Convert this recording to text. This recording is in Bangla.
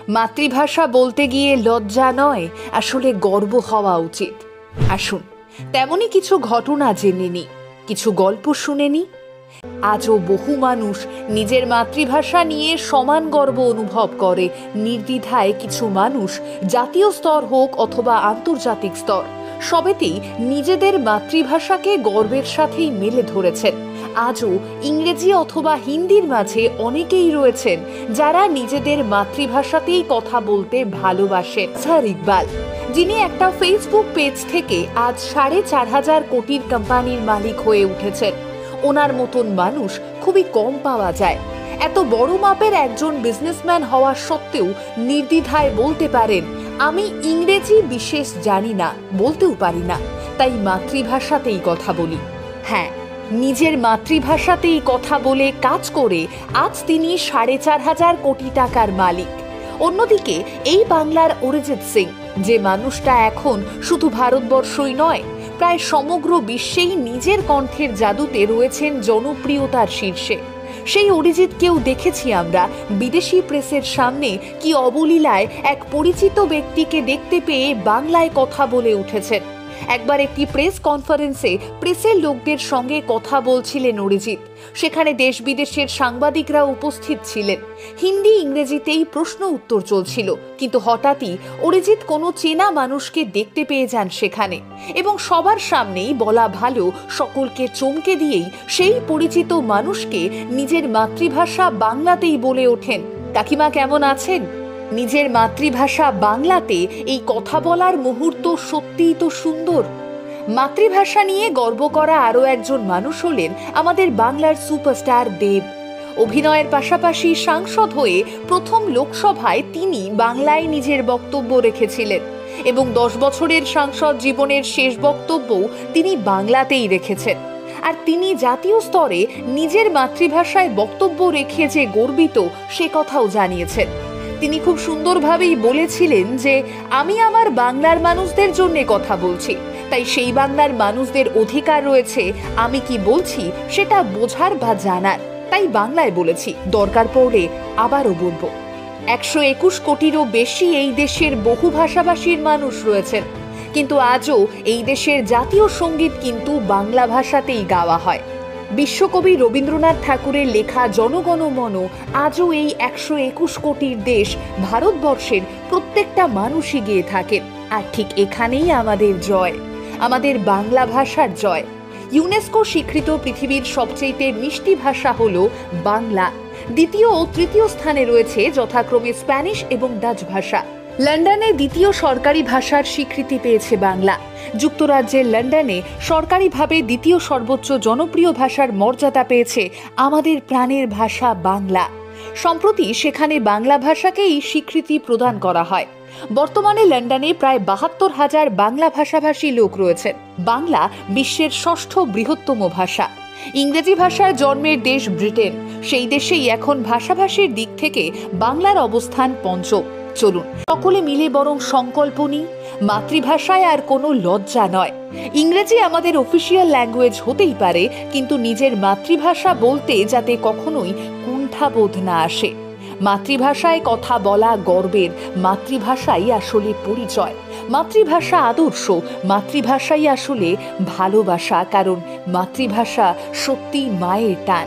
মাতৃভাষা বলতে গিয়ে লজ্জা নয়, আসলে গর্ব হওয়া উচিত। আসুন তেমনই কিছু ঘটনা জেনে নিই, কিছু গল্প শুনে নিই। আজও বহু মানুষ নিজের মাতৃভাষা নিয়ে সমান গর্ব অনুভব করে। নির্দ্বিধায় কিছু মানুষ জাতীয় স্তর হোক অথবা আন্তর্জাতিক স্তর, সবেতেই নিজেদের মাতৃভাষাকে গর্বের সাথেই মেলে ধরেছেন। আজও ইংরেজি অথবা হিন্দির মাঝে অনেকেই রয়েছেন যারা নিজেদের মাতৃভাষাতেই কথা বলতে ভালোবাসেন। স্যার ইকবাল, যিনি একটা ফেসবুক পেজ থেকে আজ 4,500 কোটির কোম্পানির মালিক হয়ে উঠেছেন, ওনার মতন মানুষ খুবই কম পাওয়া যায়। এত বড় মাপের একজন বিজনেসম্যান হওয়া সত্ত্বেও নির্দ্বিধায় বলতে পারেন, আমি ইংরেজি বিশেষ জানি না, বলতেও পারি না, তাই মাতৃভাষাতেই কথা বলি। হ্যাঁ, নিজের মাতৃভাষাতেই কথা বলে কাজ করে আজ তিনি 4,500 কোটি টাকার মালিক। অন্যদিকে এই বাংলার অরিজিৎ সিং, যে মানুষটা এখন শুধু ভারতবর্ষই নয়, প্রায় সমগ্র বিশ্বেই নিজের কণ্ঠের জাদুতে রয়েছেন জনপ্রিয়তার শীর্ষে। সেই অরিজিৎকেও দেখেছি আমরা বিদেশি প্রেসের সামনে কি অবলীলায় এক পরিচিত ব্যক্তিকে দেখতে পেয়ে বাংলায় কথা বলে উঠেছেন। একবার একটি প্রেস কনফারেন্সে প্রেসের লোকদের সঙ্গে কথা বলছিলেন অরিজিৎ। সেখানে দেশ বিদেশের সাংবাদিকরা উপস্থিত ছিলেন। হিন্দি ইংরেজিতেই প্রশ্ন উত্তর চলছিল, কিন্তু হঠাৎই অরিজিৎ কোনো চেনা মানুষকে দেখতে পেয়ে যান সেখানে, এবং সবার সামনেই বলা ভালো, সকলকে চমকে দিয়েই সেই পরিচিত মানুষকে নিজের মাতৃভাষা বাংলাতেই বলে ওঠেন, কাকিমা কেমন আছেন? নিজের মাতৃভাষা বাংলাতে এই কথা বলার মুহূর্ত সত্যিই তো সুন্দর। মাতৃভাষা নিয়ে গর্ব করা আরও একজন মানুষ হলেন আমাদের বাংলার সুপারস্টার দেব। অভিনয়ের পাশাপাশি সাংসদ হয়ে প্রথম লোকসভায় তিনি বাংলায় নিজের বক্তব্য রেখেছিলেন, এবং 10 বছরের সাংসদ জীবনের শেষ বক্তব্যও তিনি বাংলাতেই রেখেছেন। আর তিনি জাতীয় স্তরে নিজের মাতৃভাষায় বক্তব্য রেখে যে গর্বিত, সে কথাও জানিয়েছেন। তিনি খুব সুন্দরভাবেই বলেছিলেন যে, আমি আমার বাংলার মানুষদের জন্য কথা বলছি, তাই সেই বাংলার মানুষদের অধিকার রয়েছে আমি কি বলছি সেটা বোঝার বা জানার, তাই বাংলায় বলেছি, দরকার পড়লে আবারও বলবো। 121 কোটিরও বেশি এই দেশের বহু ভাষাভাষীর মানুষ রয়েছেন, কিন্তু আজও এই দেশের জাতীয় সঙ্গীত কিন্তু বাংলা ভাষাতেই গাওয়া হয়। বিশ্বকবি রবীন্দ্রনাথ ঠাকুরের লেখা জনগণ মন আজও এই 121 কোটির দেশ ভারতবর্ষের প্রত্যেকটা মানুষই গেয়ে থাকেন। আর ঠিক এখানেই আমাদের জয়, আমাদের বাংলা ভাষার জয়। ইউনেস্কো স্বীকৃত পৃথিবীর সবচেয়ে মিষ্টি ভাষা হলো বাংলা। দ্বিতীয় ও তৃতীয় স্থানে রয়েছে যথাক্রমে স্প্যানিশ এবং ডাচ ভাষা। লন্ডনে দ্বিতীয় সরকারি ভাষার স্বীকৃতি পেয়েছে বাংলা। যুক্তরাজ্যের লন্ডনে সরকারিভাবে দ্বিতীয় সর্বোচ্চ জনপ্রিয় ভাষার মর্যাদা পেয়েছে আমাদের প্রাণের ভাষা বাংলা। সম্প্রতি সেখানে বাংলা ভাষাকেই স্বীকৃতি প্রদান করা হয়। বর্তমানে লন্ডনে প্রায় 72,000 বাংলা ভাষাভাষী লোক রয়েছেন। বাংলা বিশ্বের 6ষ্ঠ বৃহত্তম ভাষা। ইংরেজি ভাষার জন্মের দেশ ব্রিটেন, সেই দেশেই এখন ভাষাভাষীর দিক থেকে বাংলার অবস্থান 5ম। চলুন সকলে মিলে বরং সংকল্প নিই, মাতৃভাষায় আর কোনো লজ্জা নয়। ইংরেজি আমাদের অফিসিয়াল ল্যাঙ্গুয়েজ হতেই পারে, কিন্তু নিজের মাতৃভাষা বলতে যাতে কখনোই কুণ্ঠাবোধ না আসে। মাতৃভাষায় কথা বলা গর্বের, মাতৃভাষাই আসলে পরিচয়, মাতৃভাষা আদর্শ, মাতৃভাষাই আসলে ভালোবাসা, কারণ মাতৃভাষা সত্যি মায়ের টান।